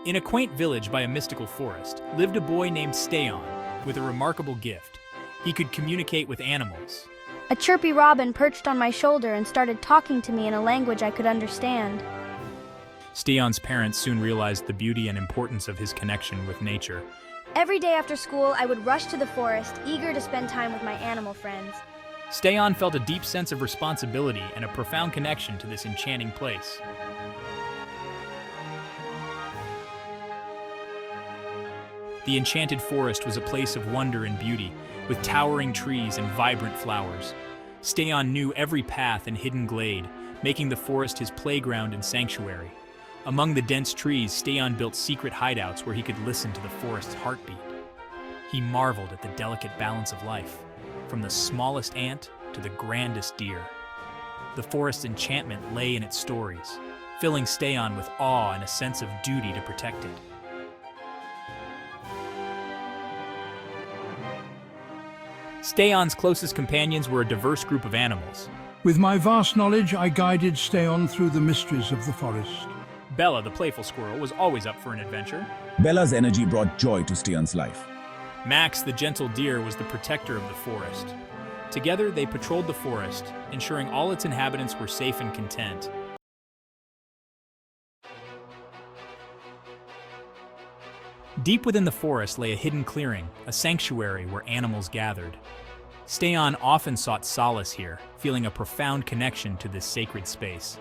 In a quaint village by a mystical forest lived a boy named Steon with a remarkable gift. He could communicate with animals. A chirpy robin perched on my shoulder and started talking to me in a language I could understand. Steon's parents soon realized the beauty and importance of his connection with nature. Every day after school, I would rush to the forest, eager to spend time with my animal friends. Steon felt a deep sense of responsibility and a profound connection to this enchanting place. The enchanted forest was a place of wonder and beauty, with towering trees and vibrant flowers. Steon knew every path and hidden glade, making the forest his playground and sanctuary. Among the dense trees, Steon built secret hideouts where he could listen to the forest's heartbeat. He marveled at the delicate balance of life, from the smallest ant to the grandest deer. The forest's enchantment lay in its stories, filling Steon with awe and a sense of duty to protect it. Steon's closest companions were a diverse group of animals. With my vast knowledge, I guided Steon through the mysteries of the forest. Bella, the playful squirrel, was always up for an adventure. Bella's energy brought joy to Steon's life. Max, the gentle deer, was the protector of the forest. Together, they patrolled the forest, ensuring all its inhabitants were safe and content. Deep within the forest lay a hidden clearing, a sanctuary where animals gathered. Steon often sought solace here, feeling a profound connection to this sacred space.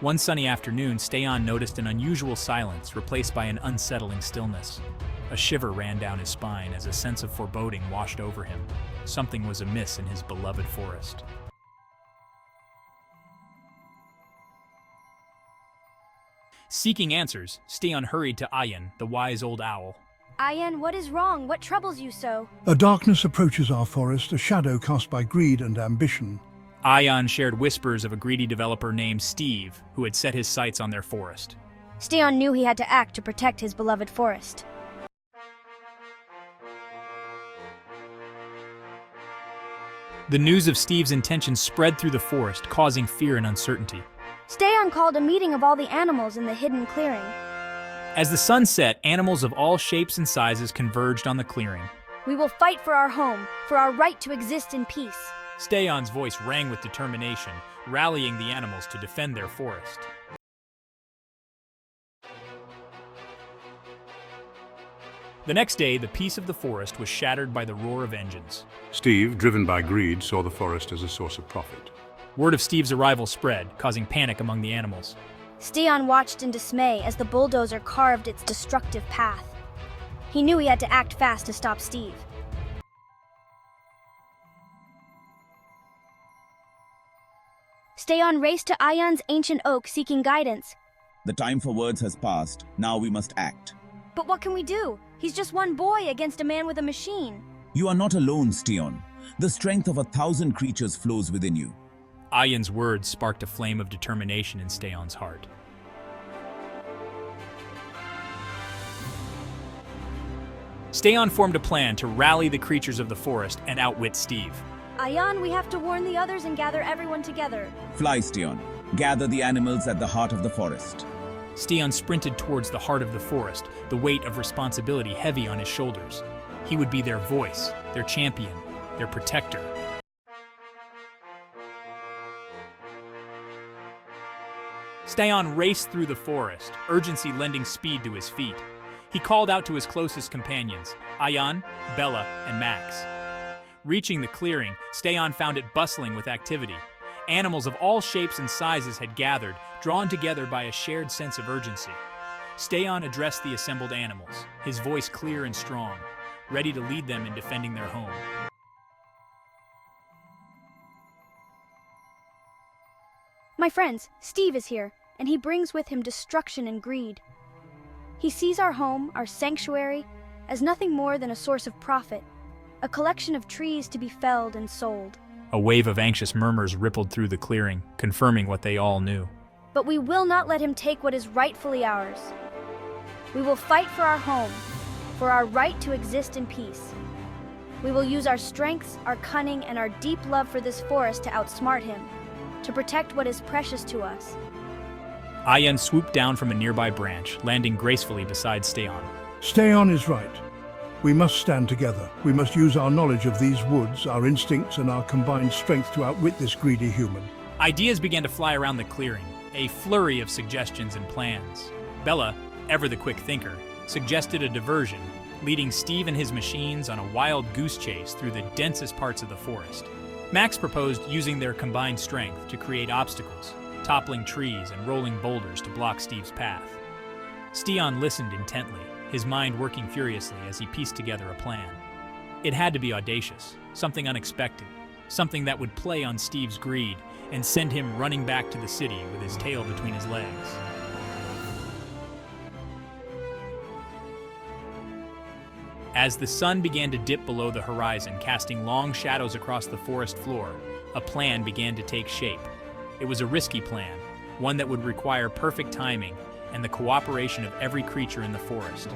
One sunny afternoon, Steon noticed an unusual silence replaced by an unsettling stillness. A shiver ran down his spine as a sense of foreboding washed over him. Something was amiss in his beloved forest. Seeking answers, Steon hurried to Ayan, the wise old owl. Ayan, what is wrong? What troubles you so? A darkness approaches our forest, a shadow cast by greed and ambition. Ayan shared whispers of a greedy developer named Steve, who had set his sights on their forest. Steon knew he had to act to protect his beloved forest. The news of Steve's intentions spread through the forest, causing fear and uncertainty. Steon called a meeting of all the animals in the hidden clearing. As the sun set, animals of all shapes and sizes converged on the clearing. We will fight for our home, for our right to exist in peace. Steon's voice rang with determination, rallying the animals to defend their forest. The next day, the peace of the forest was shattered by the roar of engines. Steve, driven by greed, saw the forest as a source of profit. Word of Steve's arrival spread, causing panic among the animals. Steon watched in dismay as the bulldozer carved its destructive path. He knew he had to act fast to stop Steve. Steon raced to Ayan's ancient oak seeking guidance. The time for words has passed. Now we must act. But what can we do? He's just one boy against a man with a machine. You are not alone, Steon. The strength of 1,000 creatures flows within you. Ayan's words sparked a flame of determination in Steon's heart. Steon formed a plan to rally the creatures of the forest and outwit Steve. Ayan, we have to warn the others and gather everyone together. Fly, Steon. Gather the animals at the heart of the forest. Steon sprinted towards the heart of the forest, the weight of responsibility heavy on his shoulders. He would be their voice, their champion, their protector. Steon raced through the forest, urgency lending speed to his feet. He called out to his closest companions, Ayan, Bella, and Max. Reaching the clearing, Steon found it bustling with activity. Animals of all shapes and sizes had gathered, drawn together by a shared sense of urgency. Steon addressed the assembled animals, his voice clear and strong, ready to lead them in defending their home. My friends, Steve is here, and he brings with him destruction and greed. He sees our home, our sanctuary, as nothing more than a source of profit, a collection of trees to be felled and sold. A wave of anxious murmurs rippled through the clearing, confirming what they all knew. But we will not let him take what is rightfully ours. We will fight for our home, for our right to exist in peace. We will use our strengths, our cunning, and our deep love for this forest to outsmart him, to protect what is precious to us. Ayan swooped down from a nearby branch, landing gracefully beside Steon. Steon is right. We must stand together. We must use our knowledge of these woods, our instincts, and our combined strength to outwit this greedy human. Ideas began to fly around the clearing, a flurry of suggestions and plans. Bella, ever the quick thinker, suggested a diversion, leading Steve and his machines on a wild goose chase through the densest parts of the forest. Max proposed using their combined strength to create obstacles, toppling trees and rolling boulders to block Steve's path. Steon listened intently, his mind working furiously as he pieced together a plan. It had to be audacious, something unexpected, something that would play on Steve's greed and send him running back to the city with his tail between his legs. As the sun began to dip below the horizon, casting long shadows across the forest floor, a plan began to take shape. It was a risky plan, one that would require perfect timing and the cooperation of every creature in the forest.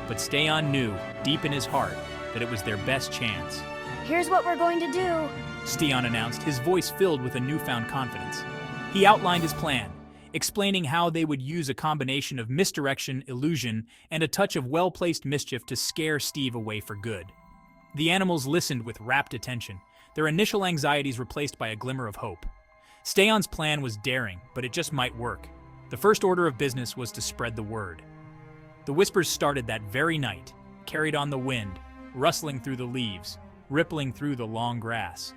But Steon knew, deep in his heart, that it was their best chance. Here's what we're going to do. Steon announced, his voice filled with a newfound confidence. He outlined his plan, explaining how they would use a combination of misdirection, illusion, and a touch of well-placed mischief to scare Steve away for good. The animals listened with rapt attention, their initial anxieties replaced by a glimmer of hope. Steon's plan was daring, but it just might work. The first order of business was to spread the word. The whispers started that very night, carried on the wind, rustling through the leaves, rippling through the long grass.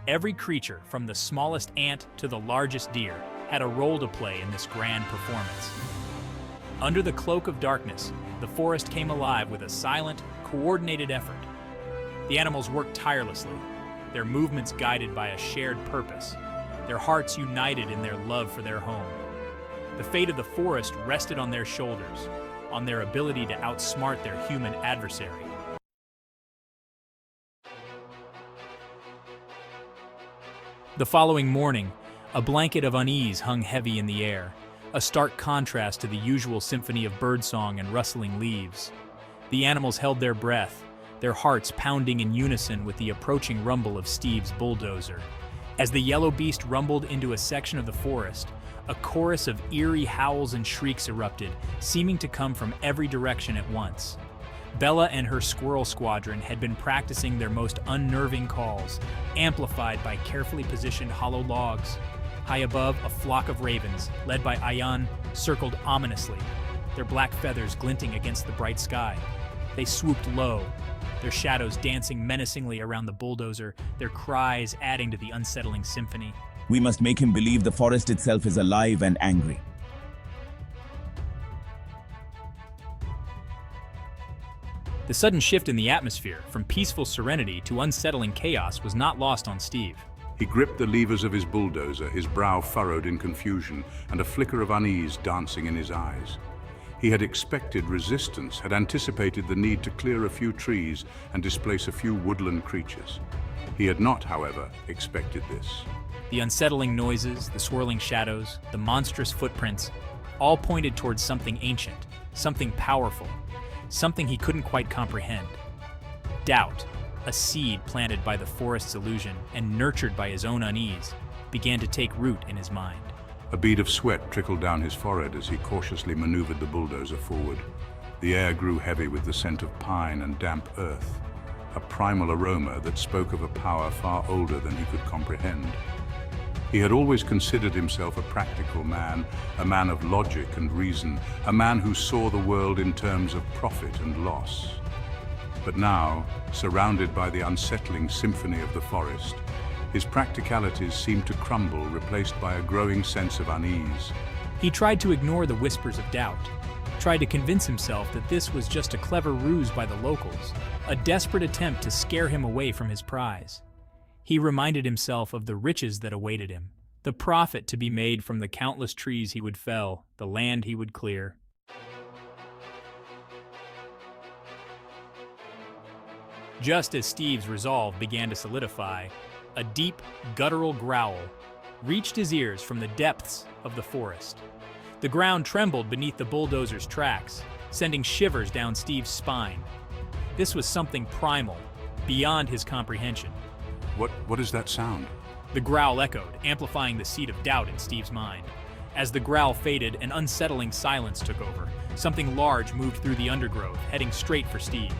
Every creature, from the smallest ant to the largest deer, had a role to play in this grand performance. Under the cloak of darkness, the forest came alive with a silent, coordinated effort. The animals worked tirelessly, their movements guided by a shared purpose, their hearts united in their love for their home. The fate of the forest rested on their shoulders, on their ability to outsmart their human adversary. The following morning, a blanket of unease hung heavy in the air, a stark contrast to the usual symphony of birdsong and rustling leaves. The animals held their breath, their hearts pounding in unison with the approaching rumble of Steve's bulldozer. As the yellow beast rumbled into a section of the forest, a chorus of eerie howls and shrieks erupted, seeming to come from every direction at once. Bella and her squirrel squadron had been practicing their most unnerving calls, amplified by carefully positioned hollow logs. High above, a flock of ravens, led by Ayan, circled ominously, their black feathers glinting against the bright sky. They swooped low, their shadows dancing menacingly around the bulldozer, their cries adding to the unsettling symphony. We must make him believe the forest itself is alive and angry. The sudden shift in the atmosphere, from peaceful serenity to unsettling chaos, was not lost on Steve. He gripped the levers of his bulldozer, his brow furrowed in confusion, and a flicker of unease dancing in his eyes. He had expected resistance, had anticipated the need to clear a few trees and displace a few woodland creatures. He had not, however, expected this. The unsettling noises, the swirling shadows, the monstrous footprints, all pointed towards something ancient, something powerful, something he couldn't quite comprehend. Doubt, a seed planted by the forest's illusion and nurtured by his own unease, began to take root in his mind. A bead of sweat trickled down his forehead as he cautiously maneuvered the bulldozer forward. The air grew heavy with the scent of pine and damp earth, a primal aroma that spoke of a power far older than he could comprehend. He had always considered himself a practical man, a man of logic and reason, a man who saw the world in terms of profit and loss. But now, surrounded by the unsettling symphony of the forest, his practicalities seemed to crumble, replaced by a growing sense of unease. He tried to ignore the whispers of doubt, tried to convince himself that this was just a clever ruse by the locals, a desperate attempt to scare him away from his prize. He reminded himself of the riches that awaited him, the profit to be made from the countless trees he would fell, the land he would clear. Just as Steve's resolve began to solidify, a deep, guttural growl reached his ears from the depths of the forest. The ground trembled beneath the bulldozer's tracks, sending shivers down Steve's spine. This was something primal, beyond his comprehension. What is that sound? The growl echoed, amplifying the seed of doubt in Steve's mind. As the growl faded, an unsettling silence took over. Something large moved through the undergrowth, heading straight for Steve.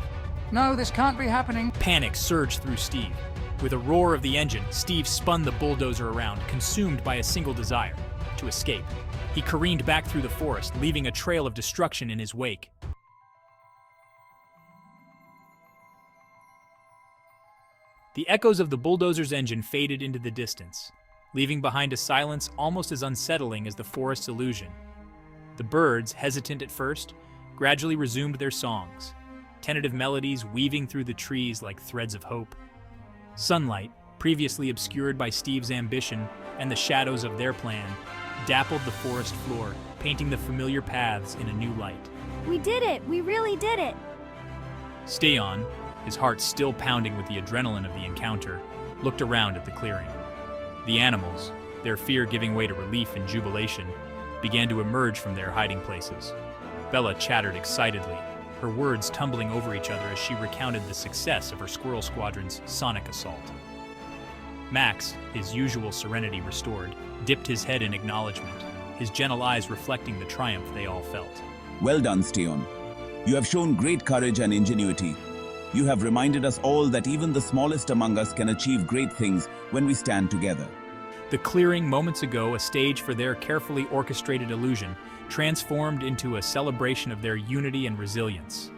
No, this can't be happening. Panic surged through Steve. With a roar of the engine, Steve spun the bulldozer around, consumed by a single desire: to escape. He careened back through the forest, leaving a trail of destruction in his wake. The echoes of the bulldozer's engine faded into the distance, leaving behind a silence almost as unsettling as the forest's illusion. The birds, hesitant at first, gradually resumed their songs, tentative melodies weaving through the trees like threads of hope. Sunlight, previously obscured by Steve's ambition and the shadows of their plan, dappled the forest floor, painting the familiar paths in a new light. We did it! We really did it! Steon, his heart still pounding with the adrenaline of the encounter, looked around at the clearing. The animals, their fear giving way to relief and jubilation, began to emerge from their hiding places. Bella chattered excitedly, her words tumbling over each other as she recounted the success of her Squirrel Squadron's sonic assault. Max, his usual serenity restored, dipped his head in acknowledgement, his gentle eyes reflecting the triumph they all felt. Well done, Steon. You have shown great courage and ingenuity. You have reminded us all that even the smallest among us can achieve great things when we stand together. The clearing, moments ago a stage for their carefully orchestrated illusion, transformed into a celebration of their unity and resilience.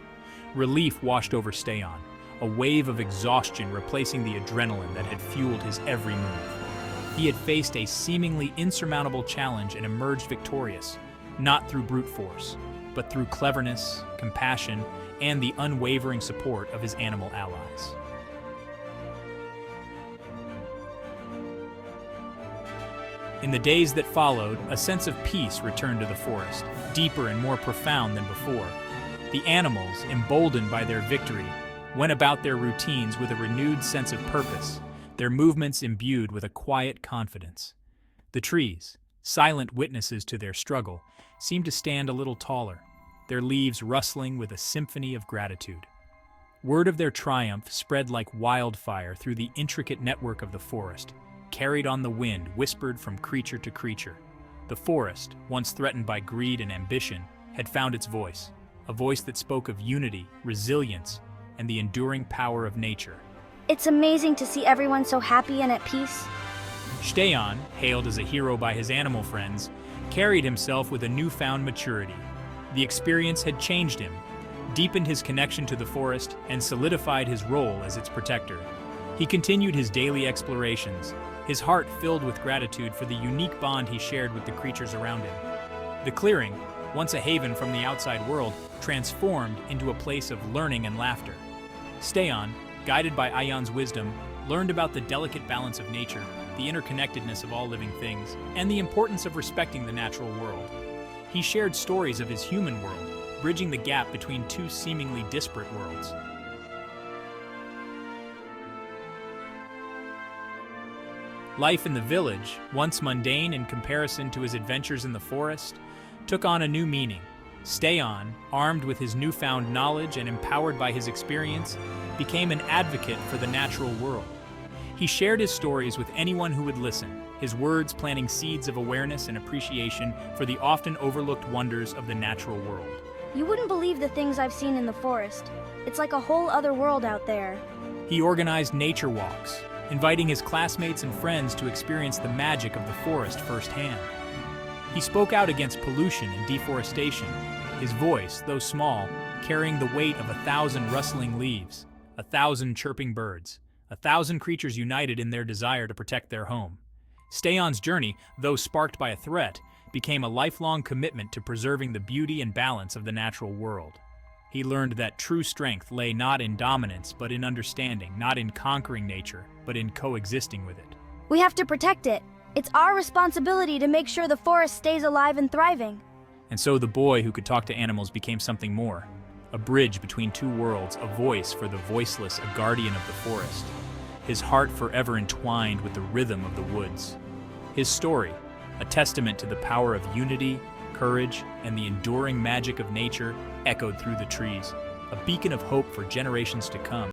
Relief washed over Steon, a wave of exhaustion replacing the adrenaline that had fueled his every move. He had faced a seemingly insurmountable challenge and emerged victorious, not through brute force, but through cleverness, compassion, and the unwavering support of his animal allies. In the days that followed, a sense of peace returned to the forest, deeper and more profound than before. The animals, emboldened by their victory, went about their routines with a renewed sense of purpose, their movements imbued with a quiet confidence. The trees, silent witnesses to their struggle, seemed to stand a little taller, their leaves rustling with a symphony of gratitude. Word of their triumph spread like wildfire through the intricate network of the forest, carried on the wind, whispered from creature to creature. The forest, once threatened by greed and ambition, had found its voice, a voice that spoke of unity, resilience, and the enduring power of nature. It's amazing to see everyone so happy and at peace. Steon, hailed as a hero by his animal friends, carried himself with a newfound maturity. The experience had changed him, deepened his connection to the forest, and solidified his role as its protector. He continued his daily explorations, his heart filled with gratitude for the unique bond he shared with the creatures around him. The clearing, once a haven from the outside world, transformed into a place of learning and laughter. Steon, guided by Ayan's wisdom, learned about the delicate balance of nature, the interconnectedness of all living things, and the importance of respecting the natural world. He shared stories of his human world, bridging the gap between two seemingly disparate worlds. Life in the village, once mundane in comparison to his adventures in the forest, took on a new meaning. Steon, armed with his newfound knowledge and empowered by his experience, became an advocate for the natural world. He shared his stories with anyone who would listen, his words planting seeds of awareness and appreciation for the often overlooked wonders of the natural world. You wouldn't believe the things I've seen in the forest. It's like a whole other world out there. He organized nature walks, inviting his classmates and friends to experience the magic of the forest firsthand. He spoke out against pollution and deforestation, his voice, though small, carrying the weight of 1,000 rustling leaves, 1,000 chirping birds, 1,000 creatures united in their desire to protect their home. Steon's journey, though sparked by a threat, became a lifelong commitment to preserving the beauty and balance of the natural world. He learned that true strength lay not in dominance, but in understanding, not in conquering nature, but in coexisting with it. We have to protect it. It's our responsibility to make sure the forest stays alive and thriving. And so the boy who could talk to animals became something more. A bridge between two worlds, a voice for the voiceless, a guardian of the forest. His heart forever entwined with the rhythm of the woods. His story, a testament to the power of unity, courage, and the enduring magic of nature, echoed through the trees, a beacon of hope for generations to come.